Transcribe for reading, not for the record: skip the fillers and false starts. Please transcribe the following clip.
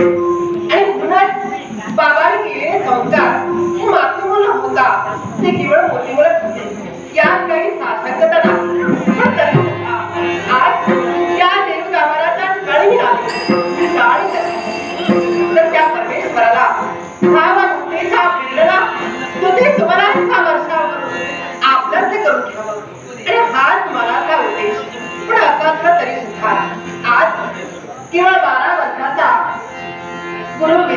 आणि म्हणूनच बाबांनी केलेले संस्कार हे मातृमूल होता ते केवळ मोठीमुळेच होते, यात काही सार्थकता नाही. पण तरी सुद्धा आज या देवगाभाराच्या ठिकाणी मी आले तर त्या परमेश्वराला भावभक्तीच्या प्रेरणा स्तुती सुमनांचा वर्षाव करून आपलंच करून घ्यावं आणि हाच मनाचा उद्देश. पण असं असलं तरी सुद्धा आज केवळ 12 वर्षाचा गुरु